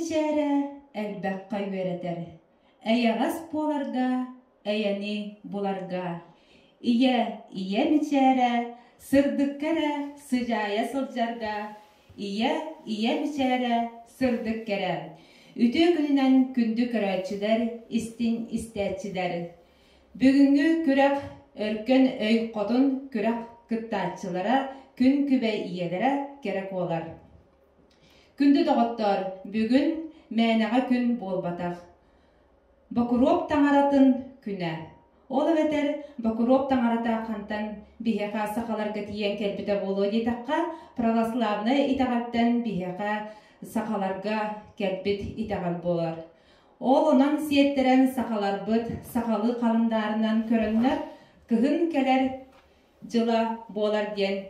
мичәре әлбәкка өйрәтер. Әйәгас боларга, әйәни буларга. Ие мичәре сырдыккәре сыжая сылжарга. Ие мичәре сырдыккәре. Үтө күнінен күнді көрәтчілер, истин истәтчілер. Бүгінгі күрәк өркен өй қотын күрәк кыттатчылара, күн күбәй иелері керек олар. Күнді доғыттар, бүгін мәнәға күн болбатақ. Бакуроп таңаратын күнә. Ол өветер Бакуроп таңарата қантан бихеқа сақаларға тиен кәлбіті болу етаққа, православны итағаттан бихеқа сақаларға кәлбіт итағал болар. Ол онан сиеттерен сақалар бұд, сақалы қалындарынан көрінлер, күхін кәлер жыла болар ден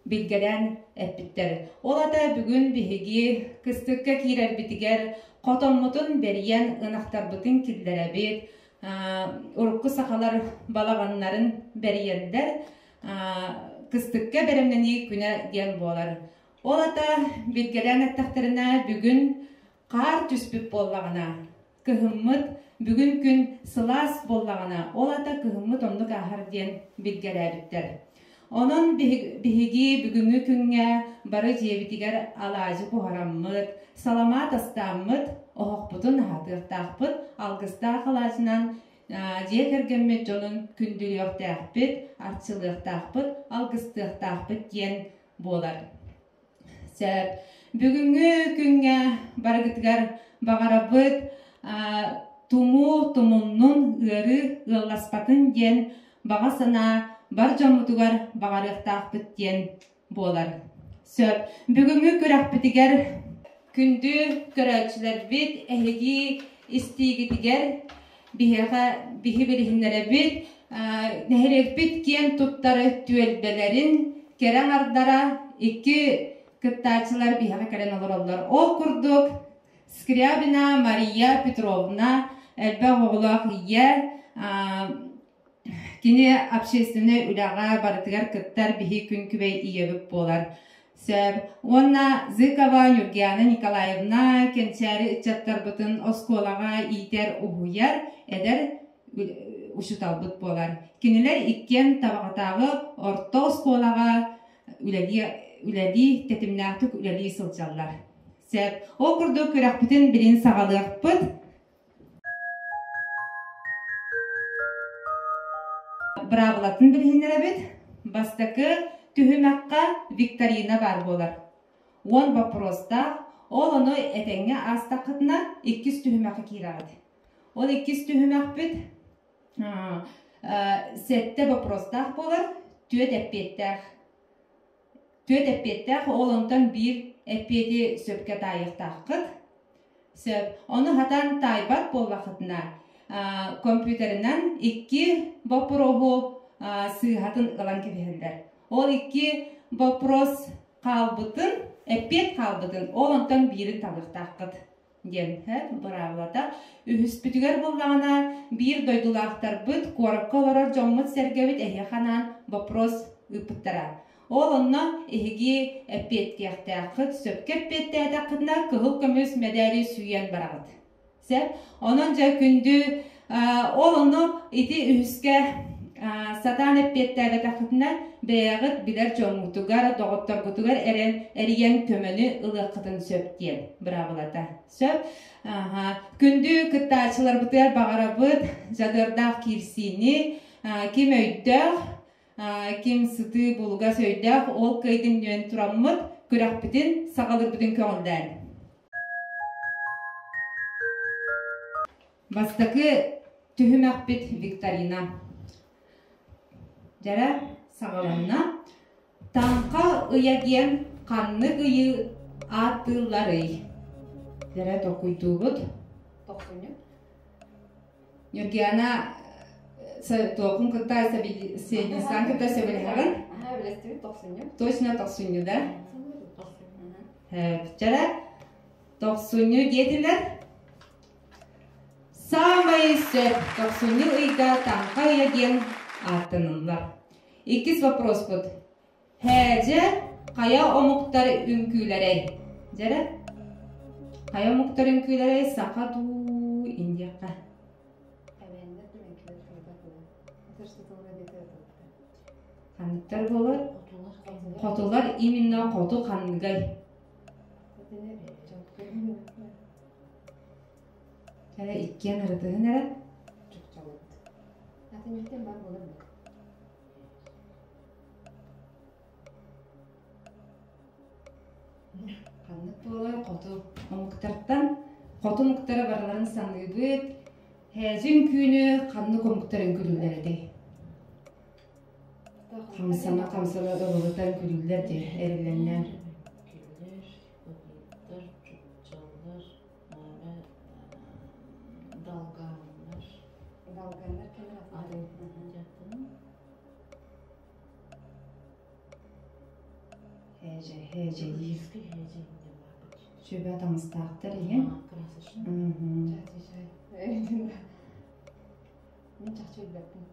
білгелен әппіттер. Ол ата бүгін бігігі кыстыққа кейрер бітігер, қотонмұтын берген ұнақтар бұтын келдер әбет, ұрыққы сақалар балағанларын бергендер, кыстыққа беремнені күні ден болар. Ол ата білгелен әттақтарына бүгін қар түспіп болағына, күхімміт бүгін күн сылас болағына, ол ата күхімміт ондық ағар ден білгелі әбіттер. Onun bihigi bugünkü günge barı jebitiger alajı buharammıt, salamat astammıt, oğukputun hatırtaqpıt, algısta qalajınan jekergemmet jolun kündülüyoqtaqpıt, artçılıqtaqpıt, algıstığtaqpıt diyen bolar. Sebep, bugünkü günge barı gitger bağarabıt, tumunun ırı ıllaspatın diyen bağasına бар жамутугар бағарықтақ біттен болар. Сөп, бүгінгі көрәқпітігер күнді көрәтшілер бет, әйгі істегітігер біхі білігінлері бет, нәхірек бет кен тұттары түелбелерін керен ардара екі кіттачылар біхі кәрен олар олар. Ол күрдік Скрябина Мария Петровна әлбә оғылақ Кини общественный уляға барытыгар кыттар бихи күн күбей иебіп болар. Сөп, онна Зыкова Нюргияна Николаевна кенчәрі үтчаттар бұтын осколаға итер ұхуяр, әдер ұшытал болар. Кинилер иккен табағатағы орто осколаға үләли тетімнәқтік үләли сылчалар. Сөп, о күрді көрәк бүтін білін сағалығық бұд, Бравлатын білгендер бит, бастакы түхімәққа викторина бар болар. 10 вопроста, ол оны әтәңе астақытына 2 түхімәққа кейрағыды. Ол 2 түхімәқ бит, сәтті вопростақ болар, төт әппеттәқ, ол онтан бір әппеті сөпке тайықтақ қыд. Оны хатан тайбат болвақытына, компьютеринен 2 вопросу сыйхатын ылан кебехендер. Ол 2 вопрос қалбытын, әппет қалбытын, ол онтан бірін талықтаққыд. Ден, бұравлата. Үхіспітігер болғана бір дойдулақтар бұд, қорыққа оларар жоммыт сәргебет әйеқанан вопрос үпіттара. Ол онна әйге әппет кеқтаққыд, сөпке әппетті әтаққыдна күхіл көміз мәдәлі сүйен барағыд. Onun ja kündü olunu iti üske satan eppettələ taxtına bəyağıt bilər çoğmutugar doğuttar gutugar eriyen kömünü ılıqıtın söp diyen. Bravılata. Söp. Kündü kıttaçılar bıtır bağarabıt jadırdaq kirsini kim öydaq kim sıtı buluga söydaq ol kıydın yön turamıt kürak bitin sağalır bitin köğüldən. Бастакы түхімәк бет викторина. Жара сағаланна. Таңқа ұяген қанны ғыйы атылары. Жара тоқуйду бұд. Тоқсыны. Нюргияна тоқын күттай сәбілістан күттай сәбіліғын. Білестігі тоқсыны. Точно тоқсыны, да? Жара тоқсыны детілер. Самый сөп, тоқсыны ұйға таңқа ұяген атынынлар. 2 вопрос бұд. Хәжі қая омуқтар үнкүләрі. Жара? Haya muhtarın küylere saka du indiyaka. Kanıtlar olur. Kotular iminna kotu kanıgay. Hele ikkiyen aradığı nere? Kanıt olur kotu. O muhtardan kotu muhtara baraların sanıgıt. Hezin küynü kanı komuktarın külülleri. Kamsana öğütten külüller de erilenler. Dalganlar kenar atıyor. Hece değil. Şöyle adamız taktır iyi. Ben çok çok bekledim.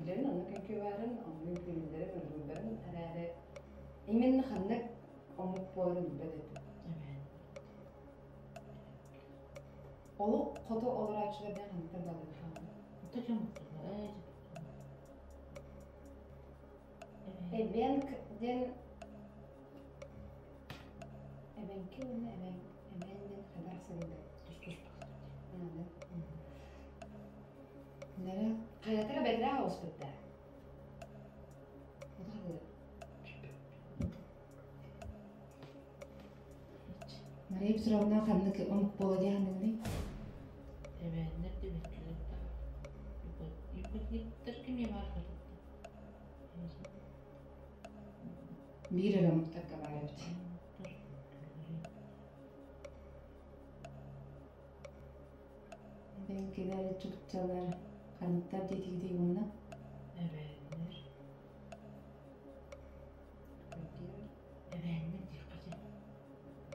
Bilerin onu çünkü varın, onun gülleri öldürürlerin herhalde. Emin kanlık omuk boyun bedetti. Olu kodu olarak şöyle ben kanlıkta balık kaldı. Ben kim ne ben kadar sevindim. Nere? Hayatlara bedra hospital. Marayıp sıravına kanlık omuk bolu diye hanımını. Bir ara mutlaka var evet. Benimkiler Türkçeler kanıtlar dediği buna.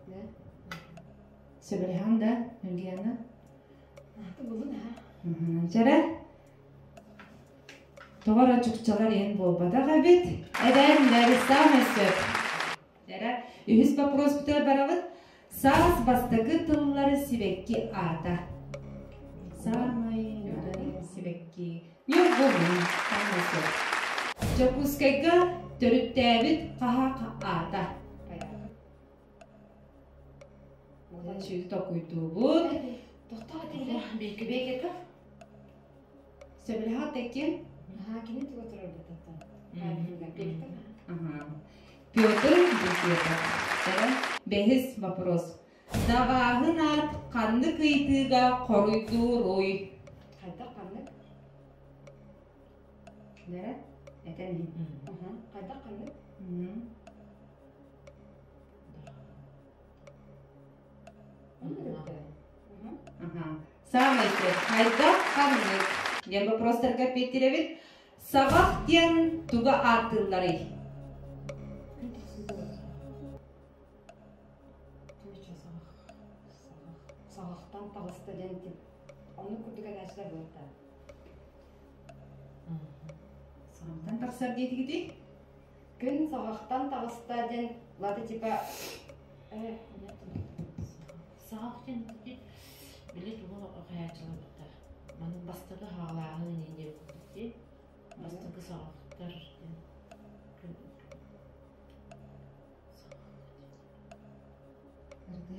Ne? Sebelhan da Nurgiyana. Buldun ha? Jara. Doğru Türkçeler en bolbada gabit. Edenler istemezsek. Jara. Ühüs вопрос bitir baravut. Sağız bastagı tılları sivekki ata. Sağmayın sivekki. Yok bulun. Sağmayın. Jokuskega törüttebit kaha ata. Çünkü dokuydu bu. Doktor değil. Belki kaf. Sebelha tekin. Ha, kini tuh terus doktor. Петр Бекетов. Бехис вопрос. Давахын ат канды кыйтыга коруйду рой. Kayda kanlık. Nere? Eten hi. Kayda kanlık. Самый хайда канды. Я вопростарга Петеревит. Сабах ден туга атыллары. Sağlıktan tağısta denetip. Onu kurduk arkadaşlar burada. Сабахтан таксар дети гidi. Gün sağlıktan tağısta den. Lada tipa.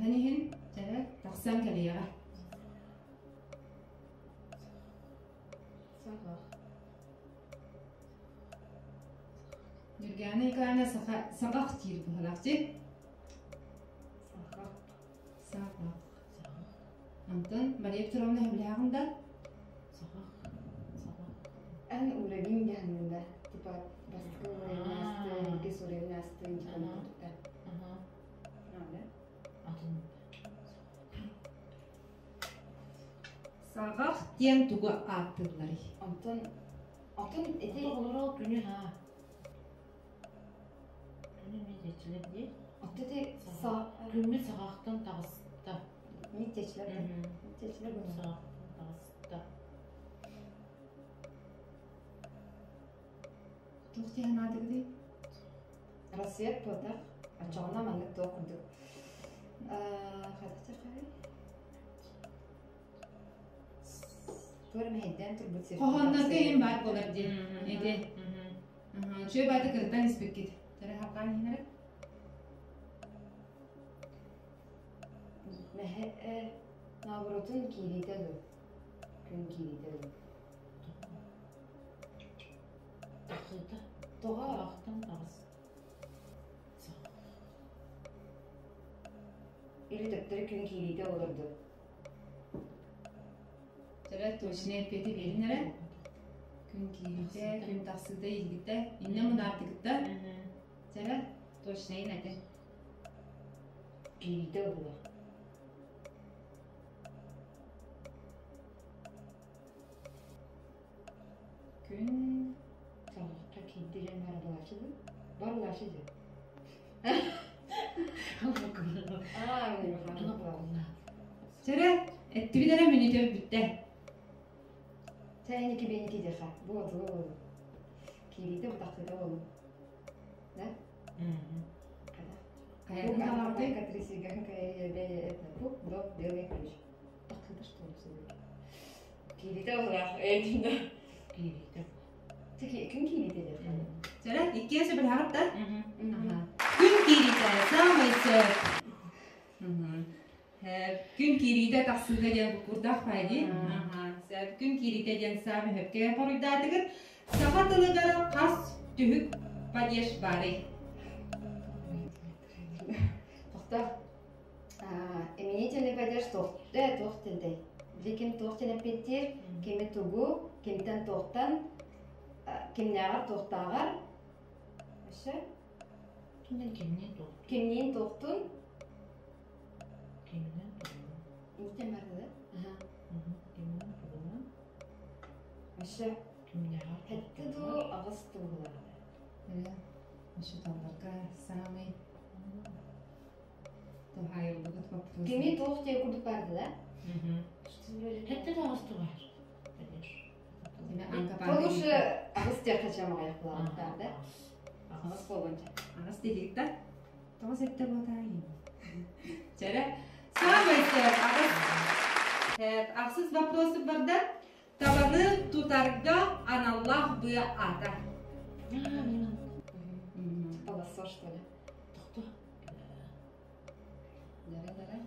Hanihin jara taksan kaliya. Sağlık. Yurgana ikana sabah tir bu halakçı. Sağlık. Sabah. Anton barayıp turamda heblağında. En uğrayayım yanında. Tipa baskı uğrayınastı, herkes uğrayınastı. Sabah diyen tuga atılları. Anton eti Отты са Күмме сағақтан тағысты. Мектечлер bunu. Сағақтан тағысты. Tuhti hanadı gidi. Rasiyet potak açağına manlık da okuduk. Хатта хай. Көрм хедден турбут сер. Қоғаннар кейін бар болар де. Еде. Шөй байды кірттен іспек кет. Тәрі хаққан енерек. Мәхе наоборотун кирителу. Күн кирителу. Тахыта. Тоға Сағақтан тағыс. или төптөрү күн кирите олорду. Тәрі точне петі берінері. Күн кирите, күн тақсыда елгітті. Инне мұнардығытты. Тәрі точне енәді. Кирите олорду. Күн... Сағақта кирителен барылашыды. Барылашыды. Тәрі әтті бідері мүнеті бүтті. Сәйнеки бенеки деха. Болды, болды. Кирите бұтақыда олу. Да? Қаятын таларды. Катрисиган Бу, до, белый ключ. Тақыда что ли сөйледі? Кирите олақ, әйтінде. Кирите. Күн кирите деха. Тәрі иккесі бір хағытта. Күн кирите, самый сөп. Күн кирите тақсыда ден бұқырдақ қайды. Күн кирите ден сами хөпке қорыйдатығыр. Сақатылығыр қас түхік падеш бары. Тоқта, эминетелі бәдеш тоқтындай. Лекен тоқтын әпеттер, кеме тұғу, кемтен тоқтан, кемнеғар тоқтағар. Өші? Кемнен тоқ. Кемнен тоқтын. Кемнен тоқ. Нетен барды да? Кемнен тоғынан. Өші? Кемнеғар Хәтті ду ағыз тұғылар. Өші талдарға самый тұғайылдығыт баптығы. Кеме тоқ тек күрдік барды да? Хәтті де ағыз тұғар. Полушы ағыз тек қачамағай қылағықтар да? Ағыз болғанша. Ағыз дедікті. Тоғыз әтті болдайын. Жәрі. Самый сөп ағыз. Ақсыз вопросы барды. Табаны тұтарға аналлах бұя ата. Полосо, что ли? Тоқты. Дәрі.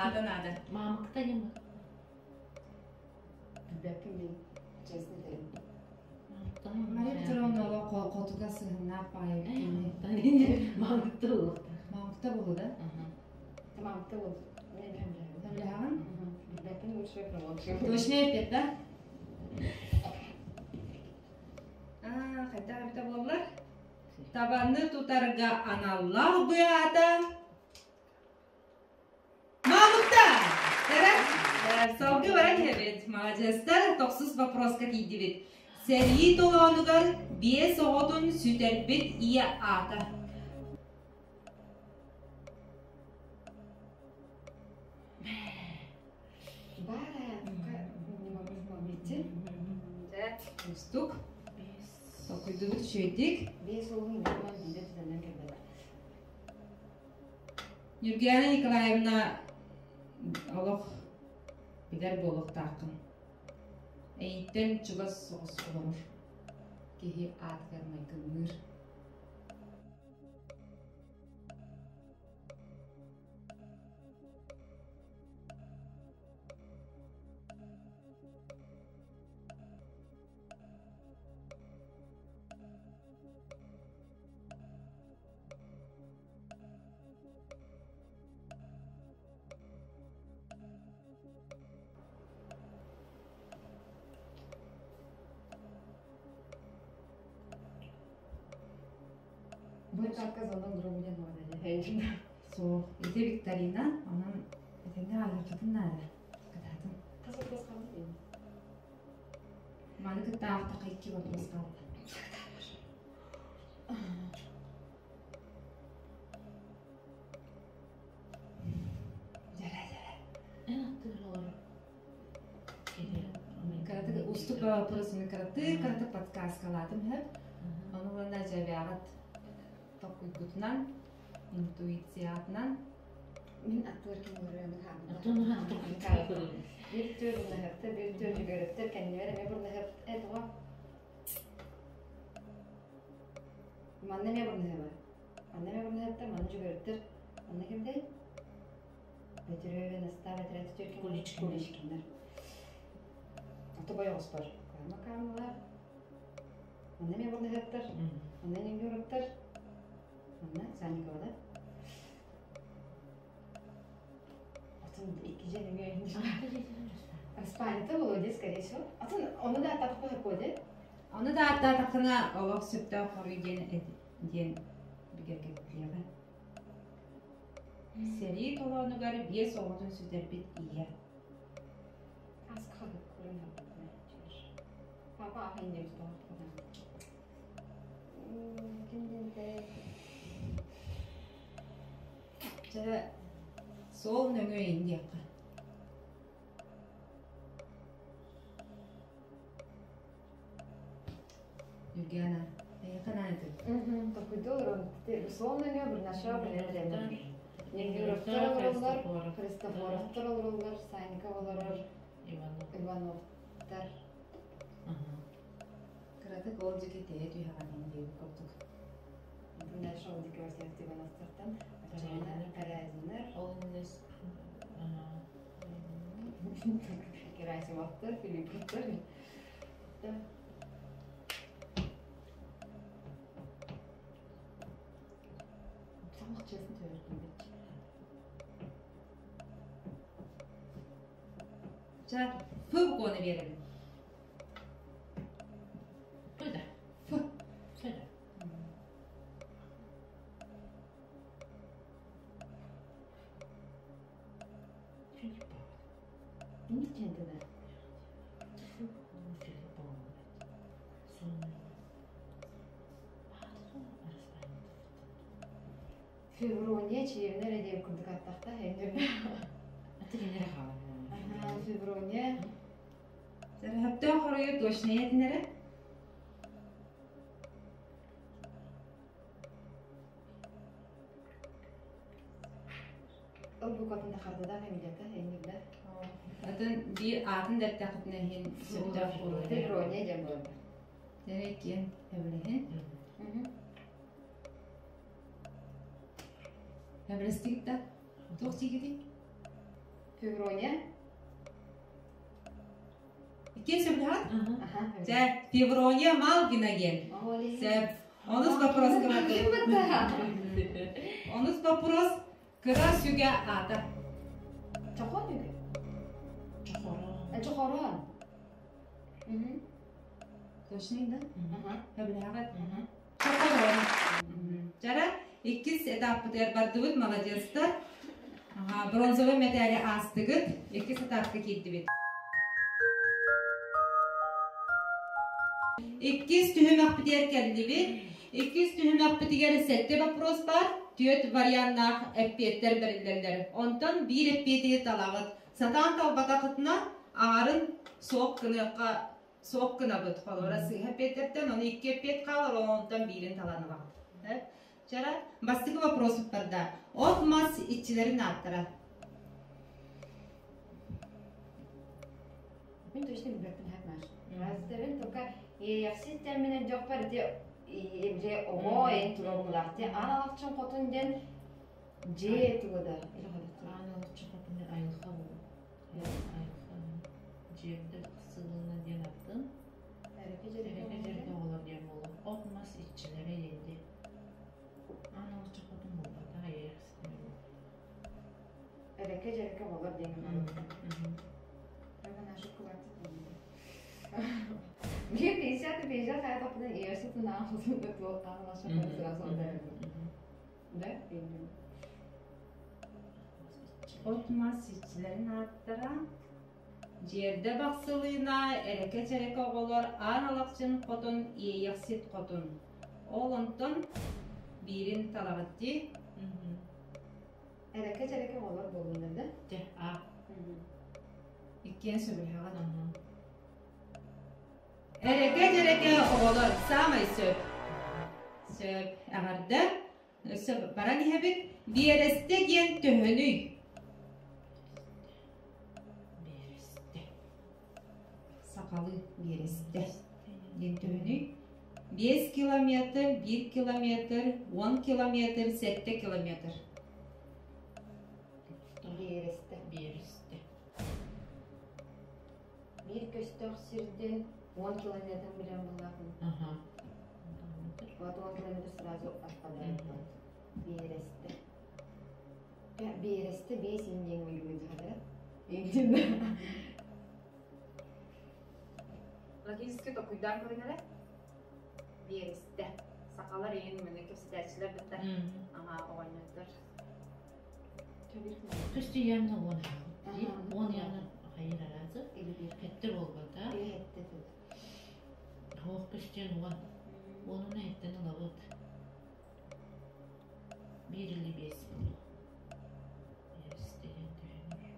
Атын ады. Мамықта не бар? Бәпім мен, честно дәрім. Мария Петровна қолтуға сығынақ байы өткенде. Мамықта olur. Мамықта болу да? Tamamda oldu. Ne bileyim. Біліғын? Бәпім өлші промоушен. Точно епет да? Қайта қайта болылар. Табанны тұтарға аналлах бұя ата. Мамықта! Салғы бара кебет. Молодецтар тоқсыз вопроска кейді бет. Сәрі толуанығар бие соғытын сүтәрбет ия ата. Üstük. Okuyduğu düşeydik. Yurgena Nikolaevna Allah bilir boluk takın. Eğitim çıgaz soğuz olur. Kehi at vermey kılır. Bu şarkı zaten durumda var dedi. Soğuk. Ede Viktorina. Onun etende ayı kadın nerede? Kadın. Kızı kız kaldı değil mi? Bana kıta ahta iki vatos kaldı. En attığır olur. Karate ustuk prosunu karate подсказка ладым hep. Onu bana cevabet tokuy gutnan интуициятынан Min attır kim görüyor mu kaldı? Attığını hatırlıyorum. Bir tür bunu hepte, bir tür görüpte kendine vereme bunu hep etwa. Anneme bunu hep. Anneme bunu hep de manıcı görüptür. Anne kim değil? Betürüyor ve nasta betüret Türkiye Kulişkinler. Atı bayağı ospar. Kayma kalmalar. Anneme bunu heptir. Annenin görüptür. Anne sen yıkıvalar. İki canım yayınca. Испанияда Володя, скорее всего. Onu da takip yapıyordu. Onu da hatta takına olak sütte koruy diyen bir gerçekliğe. Seri tolanı garı bir soğudun süter bit iyi. Az kaldı kurun yaptı. Papa afendim işte. Kendinde. Çara sol nöngö indi yakka. Юргена, канаанты. Такой добрый. Ты условно не был нашел билетler. Европтар олар, Христофоровтар олар, Сайников олар, Ивановтар. Кыраты гол жекетее түйхаган инди коптук. Bunlar şu an dikkat ettiğim anahtardan. Açanlar, karazlar. Olunuz. Gerasimovlar, Filipovlar. Tam bahçesini söyledim. Çara fı konu verelim. Böyle. Fı. Söyle. Çünkü bak. Ne kendine? Fevronya çiğne nereye kurduk attakta henüz. Atılınlara kalın. Fevronya. Çara hepte koruyu doşneye dinere. O bu kadında kardıdan emniyete henüz de. Adın bir atın da takıtına hin sütte koruyu. Fevronya cem oldu. Derek yen evlehin. Evrestik de. Toksi gidi. Fevronya. İki söbühat. Aha. Çara Fevronya mal güne gel. Сеп, онус вопрос кырады. Онус вопрос кыра сүгэ ата. Çakon mu? Çokora. Çakoran. Точно да? Aha. Хаблагат. Чакорон. Жара иккис этаппытер бардыбыт молодецтер. Бронзовый медали астыгыт. Иккис этапка кийдибит. İkkiz tühüm akbitiyer kendibit. İkkiz tühüm akbitiyer sette вопрос бар. Tüyet varyanlar epiyetler verilirler. Ondan bir epiyeti talağıt. Satan talbata kıtına ağarın soğuk kına bıt kalır. Orası epiyetlerden onu iki epiyet kalır. Ondan birin talanı var. Çara bastıkı вопрос var da. Ot mas iççilerin arttara. Ben точно не бъркам хак маш. Разделен тук и все термини жоқ парите и ого е турмулахте аналакчын котун ден же тугада. Analık çıkıpını ayılka bu. Ayılka. Cebde kısılığına diyen attın. Ereke cebde olur diyen olur. Olmaz işçilere yendi. Analık çıkıpın bu. Daha iyi istemiyorum. Ereke olur diyen. Ben aşık kulakta değilim. Bir 50 hayat okudun üniversitede ne yaptın da bu anlaşılmaz biraz oldu. Ne? Bilmiyorum. Otmas işçilerin arttara. Jerde baksılığına ereke çereke oğullar analakçın kotun iyeksit kotun. Oğlundan birin talağıttı. Ereke olur bulundu. De a. İkkiyen söbülhağa. Ereke çereke oğullar samay söp. Söp ağırda. Баран иһэбит биэрэстэ диэн төһөнүй. Бересте. Сақалы биэрэстэ диэн төһөнүй. 5 километр, 1 километр, 10 километр, 7 километр. Бересте. Бересте. Bir köstök sirden 10 kilometre bilen bulakın. Ага. Вот 10 kilometre сразу отпадает. Бересте. Бересте 5 инден uygulaydı kadar. İngilizce. Логически токуйдан көрүнөлө. Бересте. Сакалар ээн менен көстөрчүлөр битте. Ага, ойнойдор. Көстү ямна он. Он ямна хайыр аразы. Хеттер болбата. Хоқ көстен он. Onun etten alavut. 1.55 bunu. Берестеген төһөнүр.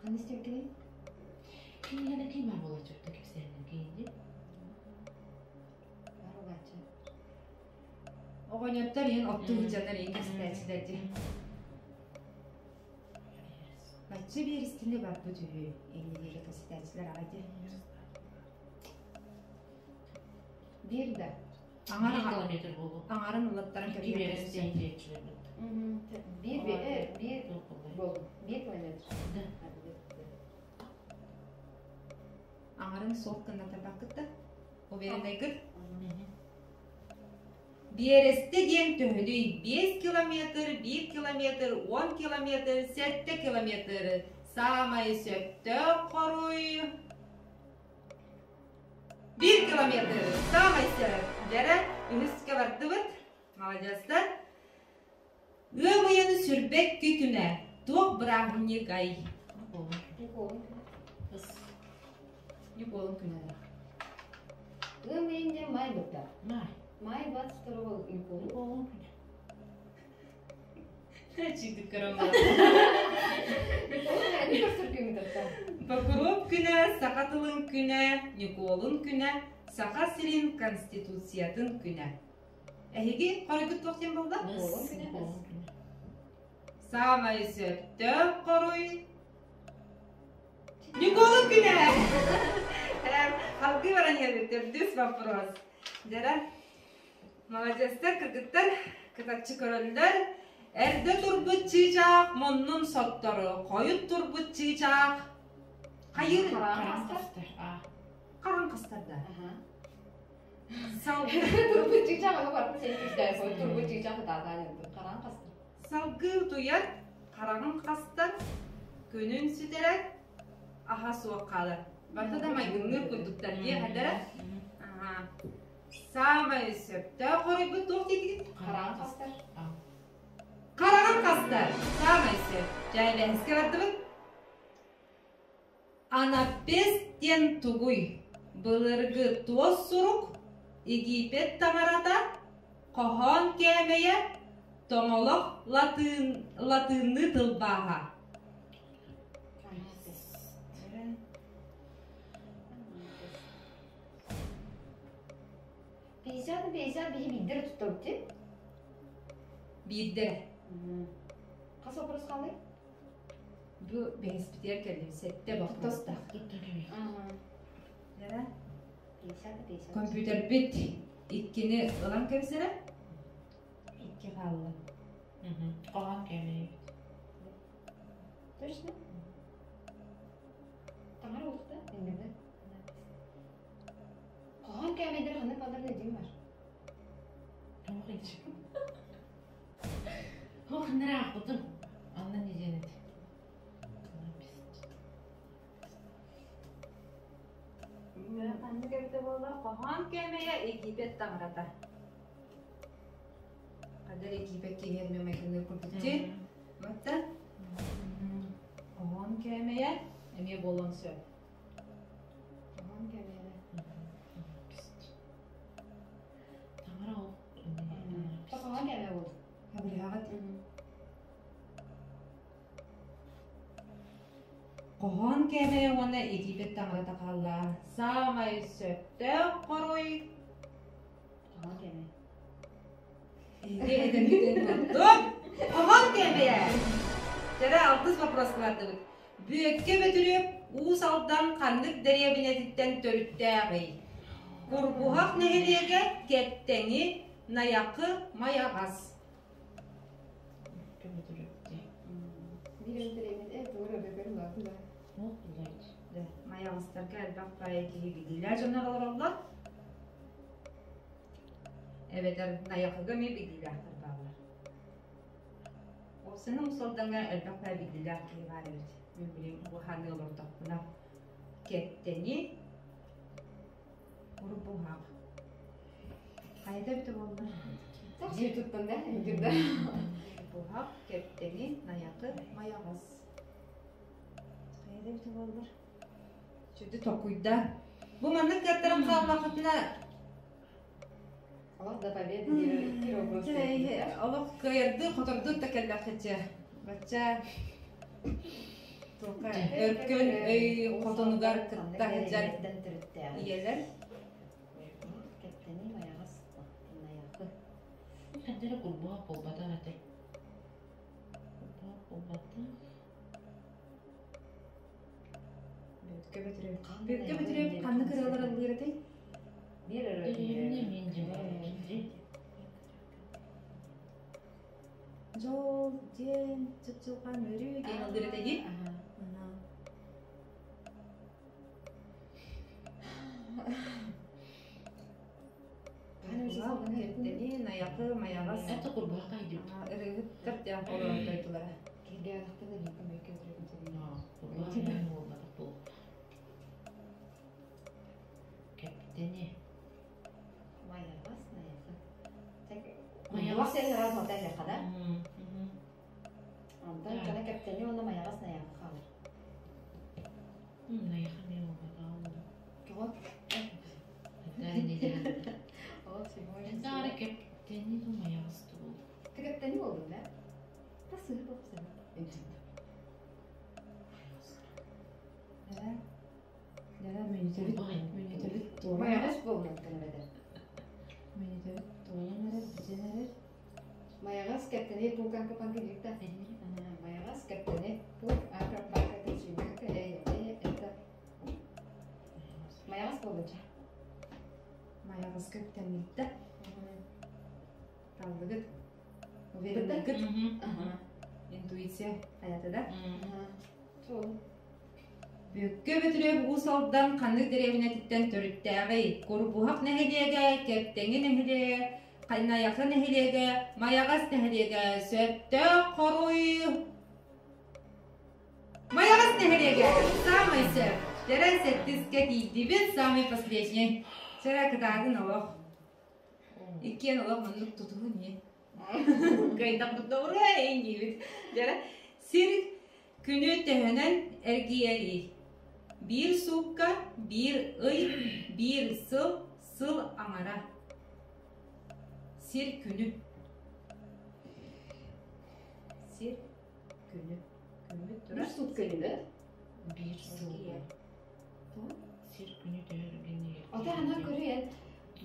Кандай істеу керек? Кингene киймар болачак да кепсеринен кийинди. Баругачы. Оҕоньоттор иэн оттугучанар иэн көстөрчүлөр. Баччы биэристини барбы түһү. Эңиleri көстөрчүлөр агайды. Bir de. 1 kilometr болу. Аңарын улаттарын İki berestен жетчүлөр. Bir bol. 1 kilometre. Да. Аңарын сол кыннатар бакытта. О берендейгит. Биэресте диэн төһөнүй 5 километр, 1 километр, 10 километр, 7 километр. Самай сөптө коруй. 1 километр. Самай сөп. Дәрә үнүскә бардыбыт. Молодецтар. Өмыйыны сүрбек күтүнә. Тоқ брахни гай. Юколун күнә. Өмейінде май бұтта. Май. Май 22 юколу. Болун. Чиди карама. Не көрсөткөн бұтта. Покроп күнә, Сақатылын күнә, Николын күнә, Сақа сирин Конституциятын күнә. Әйге қарыгыт тоқтен болды? Болун. Самай сөптө коруй. Николын күнә. Халқы баран елбеттер, дүс вопрос. Дәрә, молодецтер, кыргыттар, кытатчы көрөндөр. Әрді турбут чыйчақ, моннун соттору. Қойыт турбут чыйчақ. Қайыр? Қаран қыстарда. Турбу чыгчагы бар, сен күздай кой. Турбу чыгчагы дагы енді. Караң кастыр. Салгы туяр, қарағын қастар, көнін сүтерер, аха суық қалыр. Барда да майгыңыр күлдіктер де қадыры. Самай сөпті қорайбы тоқ дедігін. Караң кастыр. Қарағын қастар, самай сөп. Жайлы әске барды бұд. Анапестен тугуй, бұлырғы туос сұруқ, Египет тамарата, қохон кәмейе, тоңолық латынны тылбаға. 50 bihi bildir tuttu. Bildir. Kaç operası kaldı? Bu bespiter kelime sette bakmasta. Nere? 50. Kompüter bit. İkkini ılan kemsere? İkki kallı. Qoğan kemiği. Точно? Tamam oldu da. Bilmem. Qoğan kemiğidir hanı kadar ne diyeyim var? Tamam hiç. Oh nereye akıdım? Anla ne cennet. Anne gökte valla kohan kemeye Egipet tamrata. Kadar Egipet kemeye memekinde kompüter. Hatta kohan kemeye emye bolon söyle. Qoğan kemiği. Tamara o. Qoğan kemiği oldu. Haberi havat. Kohan keme ona edibet tağırata kalla. Samay söpte koroy. Tamam gene. Edin oldu. Kohan kemeye. Jara altız vapros vardı. Büyükке götürüp uus alttan kandık dereye binetitten törüttəği. Kurbuhak nehriyege kepteni nayakı mayağaz. Bir öldüremin doğru bebeğim var. Ne oldu? Mayağızlar gel bak bayağı gidiler canlar Allah. Evet, nayakı mi gidiler bağlar. O senin usuldan elbak bayağı gidiler ki var evet. Mümbülüm bu hali olur da kepteni kurbuhak. Hayda bitti oldu. Taksi tuttun da indirde. Kurbuhak kepteni nayakı mayağız. Hayda bitti oldu. Şimdi tokuyda. Bu manlık yatırım sağ vakitine Allah da tabii bir obraz. Allah kayırdı, kotordu tekellakıcı. Baca Toka örkün kotonugar kıtta hıcar iyeler. Kepteni mayağız. Nayakı. Kendine kurbağa bolbada hadi. Kurbağa bolbada. Büyükке götürüp kanlı kırılar alıyor değil. Bir Evine minci var. Jol, jen, çocuklar veriyor gene alıyor değil. Kepteni nayakı mayağız. Hatta kurbağa kaydı. Irıgıt dört yan kolon daydılar. Gel ayakta da yıkım götürelim seni. Kurbağa yani olmadı bu. Kepteni. Mayağız nayakı. Mayağız. Mayağız sen rahat otelle kadar. Ondan kana kepteni ona mayağız nayakı kalır. Ne yakın olmadı. Tamam. Hatta O şey ne daha kepteni de mayağız bu. Kepteni oldu ne? Nasıl bu sen? Nere menütebit doğru. Mayağız bu mümkün beder. Menütebit doğru nere bize nere. Mayağız kepteni bu kanka panki dikta. Mayağız kepteni bu akar panka teşvik etta. Mayağız bolunca. Mayağız köptenlikte. Kaldıgıt. Verilgıt. Intuisiya hayatıda. Çoğu. Büyükке götürüp usaldan kanlık derevine törüttəği. Kurbuhak nehiliyege, kepteni nehiliyege, kaynayakı nehiliyege, mayağız nehiliyege, söpte koruy. Mayağız nehiliyege, samay söp. Jere settiske giydibit, samay последний. Jere kıdağın olaq. İkiyen olaq manlık tutuğu niye? Gaydak tutuğu en giyibit. Jere sir günü tehenen ergiyeri. Bir sukka, bir ıy, bir sıl amara. Sir günü. Sir günü. Günü Bir durar. sut günü. Bir soğuk. Sir günü de örgeni. Ata ana görüyen.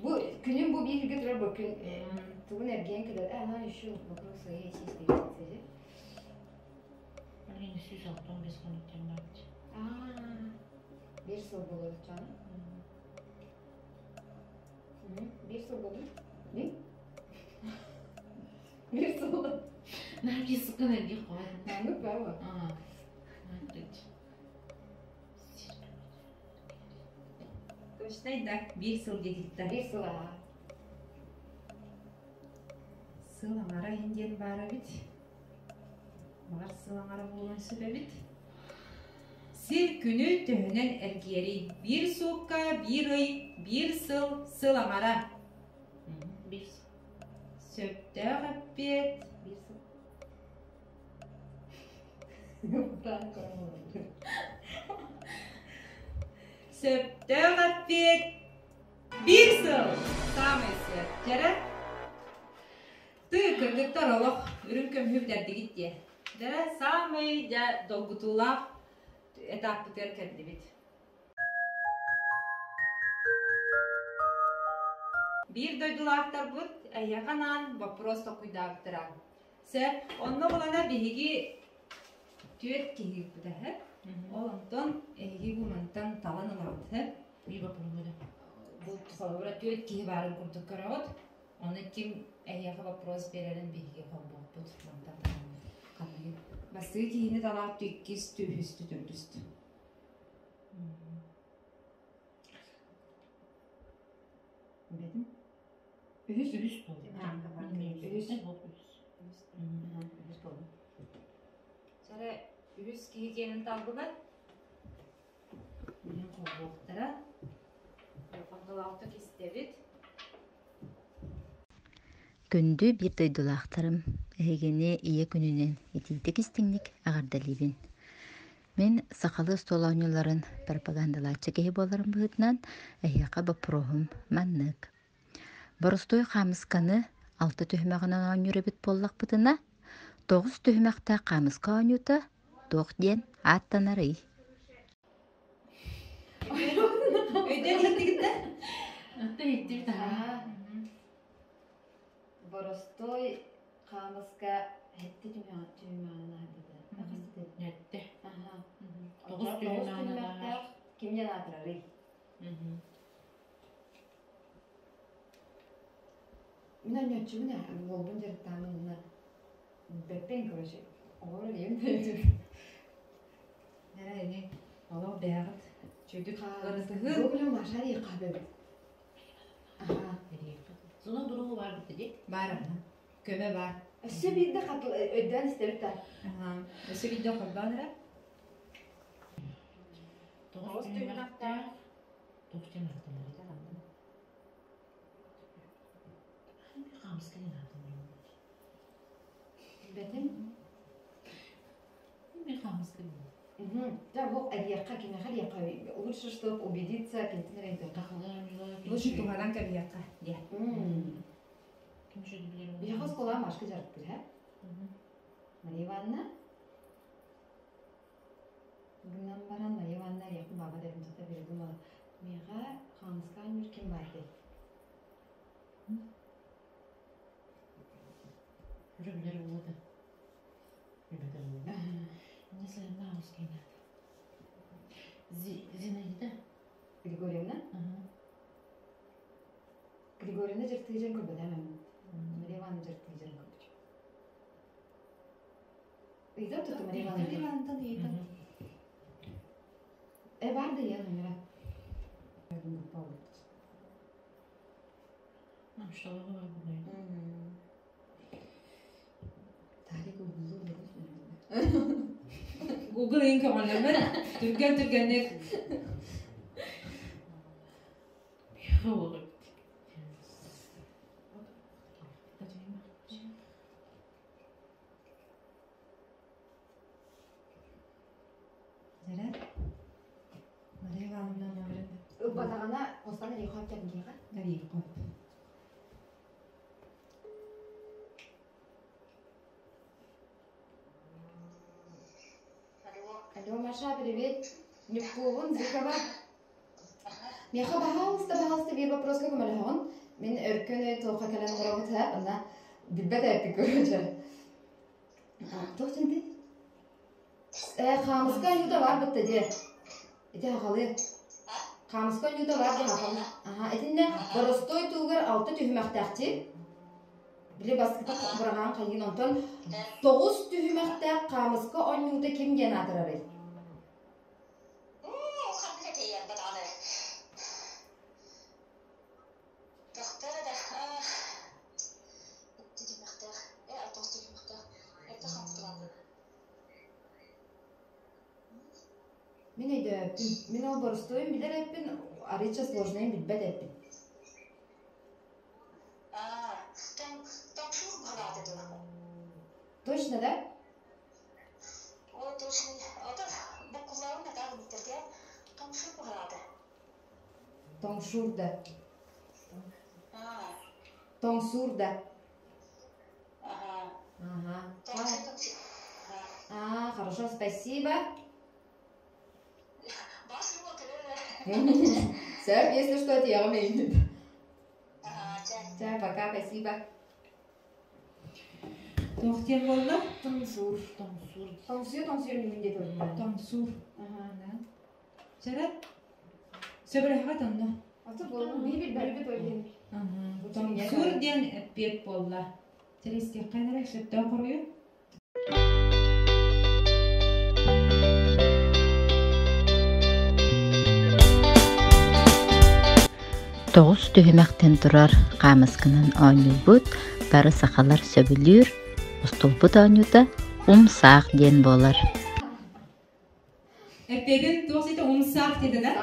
Bu günün bu bir götürür bakın. Tuğun ergen kadar ana şu bakın sayı hiç istiyor. Hani 115 konukten vardı. Bir sıl bulur canım. Bir sıl bulur. Ne? Bir sıl bulur. Nerede sıkın ergi koy. Anlık var mı? Nerede? Koştaydı. Bir sıl gedikti. Bir sıl ha. Sıl amara indiyen bara bit. Var sıl amara bulan sübe bit. Sir günü töhünen ergiyeri. Bir sukka, bir ıy, bir sıl amara. Bir Söpte gabbet. Bir sıl. Yok ben koyamadım. Söpte gabbet. Bir sıl. Samesi. Jere. Tüy kırgıttar olaq. Ürün kömhüp derdi gitti. Jere samay ja dolgutulaq. этаппытер кэллибит. Bir döydülақтар бұд, әйяқанан вопрос тоқуйдағыттыра. Сәп, онны болана бейгі түйет кейгік бұда, ол онтон әйгі бұмантан талан ұлағыды. Bir bakımı da. Бұл тұқалыбыра түйет кейгі барын күрдік көрағыд, оны кім әйяға вопрос берерін бейгі қомбақ бұд, мантан талан қалығы. Басығы кейіні талақ түйіккіз түйісті түрдісті. Білдім? Ühüs oldu. Ühüs. Ne oldu? Ühüs oldu. Sonra ühüs giygenin talgılar. Benim kovboktara. Yapandılaktaki istebit. Күндү бир дойдулаактарым эгени ие күнүнен этийтик истиңник агардалибин. Мен сакалы столооньоларын пропагандалаачы кеһи боларым быһытынан эйяка бопроһум маннык. Боростой хамысканы 6 төһмәгенен ооньюребит боллакпытына 9 төһмәкте хамыска ооньюта тох диен аттанарый. Öden hittigitde? Hatta hittir daha. Боростой хамыска хетти түймәгенен аттанарый. Nette. Ага. 9 төһмәгенен. Кимден аттанарый? Мен нечүгүнө болбун жертамын беппен көрөшө. Оор эмдеди. Нерени? Ала бягыт. Чөйдүк гырытыгы. Бөгүлүм машари кабы. Ага. Sonra durumu var dedi. Бар ана. Көмө бар. Өсө бирде катыл өдөн истебит та. Өсө видео кылбадыра. 9 төһмәкте. 9 төһмәкте. Хамыска не надо. Бетим. Bir хамыска. Да, вот Алияка кеме Алияка лучше чтобы убедиться, кентинер это. Лучше тугадан кабияка. Дия. Kim şu dibilerim. Я хос кола машка жарып бир, ha? Мария Ивановна. Bundan baran Мария Ивановна yakın baba dedim tuta bir bunu. Mega Hamskan bir kim vardı? Rübleri oldu. Rübleri oldu. Nasıl ne olsun yine? Zinaida. Григорьевна? Григорьевна жыртыйжан көрбөт эмем. Мария Ивановна жыртыйжан көрбөт. Үйдө турду Мария Ивановна. Барды я номера. Что вы говорите? Тарик узу. Google inke olanlar Türkçe Olur. Nere? Мария Ивановна номері. Батагана постаны рихап кемгега. Рихап. Алло, Маша, привет. Не повон, зикава. Меха пожалуйста, bir вопрос как малхон. Мен өркөнө тока калан мурабыт ha, ана билбет эпик көрөчө. Тохтенди. Хамыска юда бар битте де. Эте халы. Хамыска юда бар де халы. Ага, этинде боростой тугар 6 төһмәктәкти. Биле баскыта бураган кайын онтон 9 төһмәктәк хамыска онюда ким генадырары. Мен әйдәптім. Мен ол борыстойым білер әппін, арыча сложнайым білбәд әппін. Точно, да? О, точно. Бұл құлларын әтағы бітірге тоңшур бұғырады. Тоңшурда. Тоңсурда. Ага. Ага. Хорошо, спасибо. Все, если что, это я вам имею. Чай. Пока, спасибо. Тоқтер болды? Таңсур. Таңсур немінде көрді. Таңсур. Жарат? Сөбірәға таңды. Аты болу, бір ойлайын. Таңсур ден әппет болды. Тереске қайнарак сөпті құрыю? Тоғыз түймәктен тұрар қамыскынан ойнубут, бары сақалар сөбілір, ұстылбыт ойнуда умсақ ден болар. Әппетін тоғыз умсақ деді да?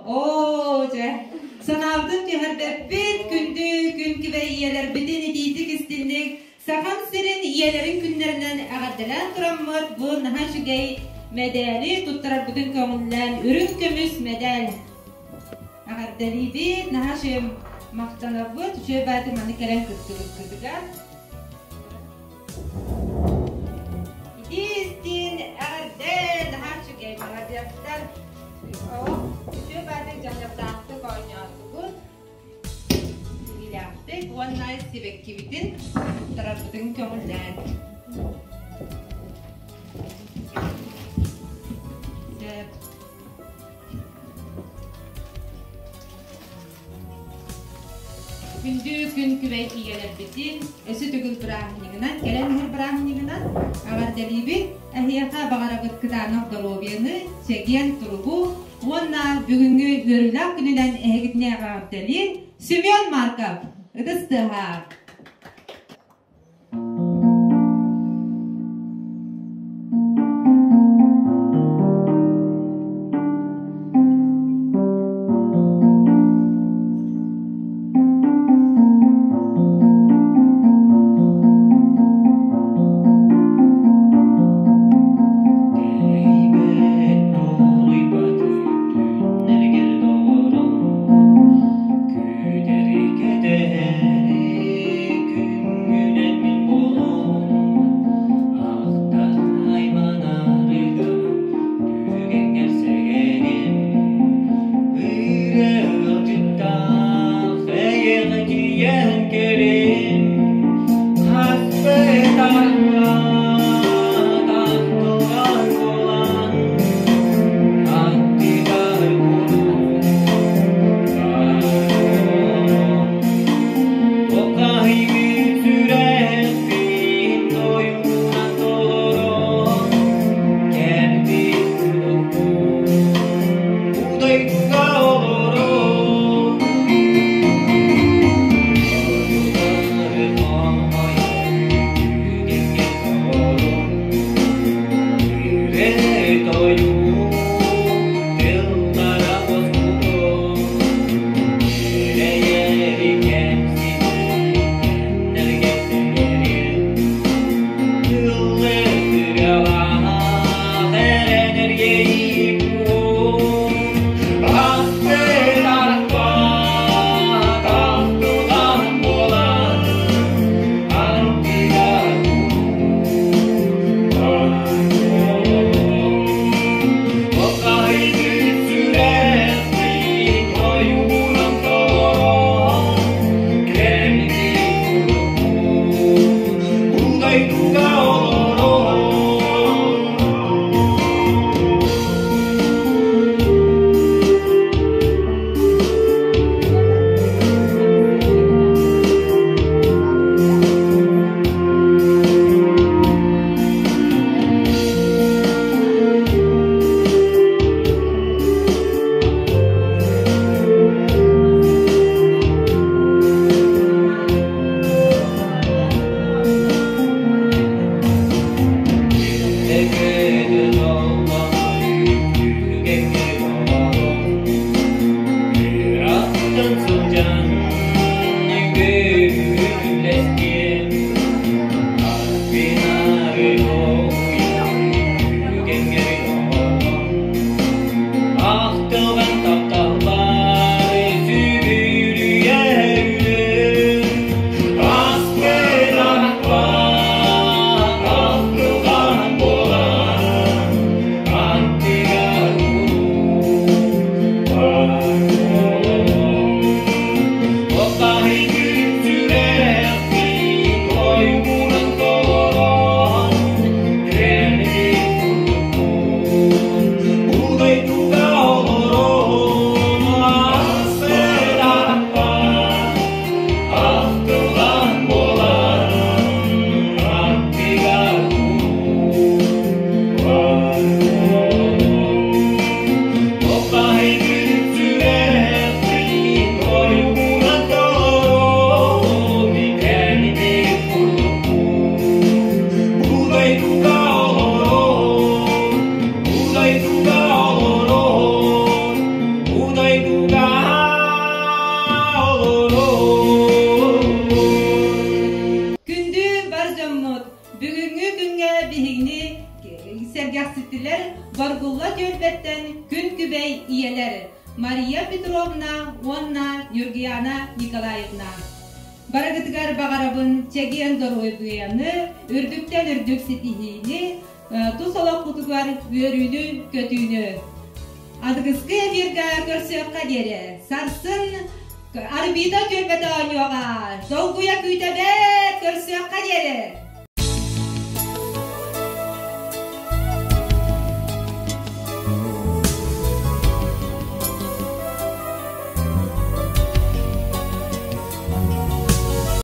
Ооо, жа. Санавдың жығыр бәппет күнді күн кібе иелер бітін едейді кістіндік. Сақан сірін иелерін күндерінен ағаддылан тұраммыд, бұл наға жүгей мәдәлі тұттырар бұдың көңілден үрін көміс мәдәл. Ағаддалибет, наға шөм мақтанабыд, шөй бәді маны кәрен күттігіға. Идестін ағаддал, наға жүгей марадияттар. Шөй бәді жанаптақты қойнаты бұд. Сігіләқтік, оннай себек кебетін тұттырар бұдың көңілден. Күнді күн күбәй иелер бетін, өсі түгіл бірағынығынан, кәлән әр бірағынығынан, ағардалибі әхияқа бағарабыт кытанық дұробияны, сәген тұрубу, онна бүгінгі өрілақ күніден әгітіне ағардалин, Семен Марков, ұдыстыға. Küderi kederi кәсіптілер Баргулла төлбеттен күн күбей иелер Мария Петровна, Онна, Юргияна Николаевна. Барагытыгар бағарабын чеген дорой бұяны, үрдіктен үрдік сетихini, тусалақ құтығар өрілі көтүйні. Адығызғы бірге көрсек қадері, сарсын арбида төлбеті ойуға, долгуя күйтебет көрсек қадері.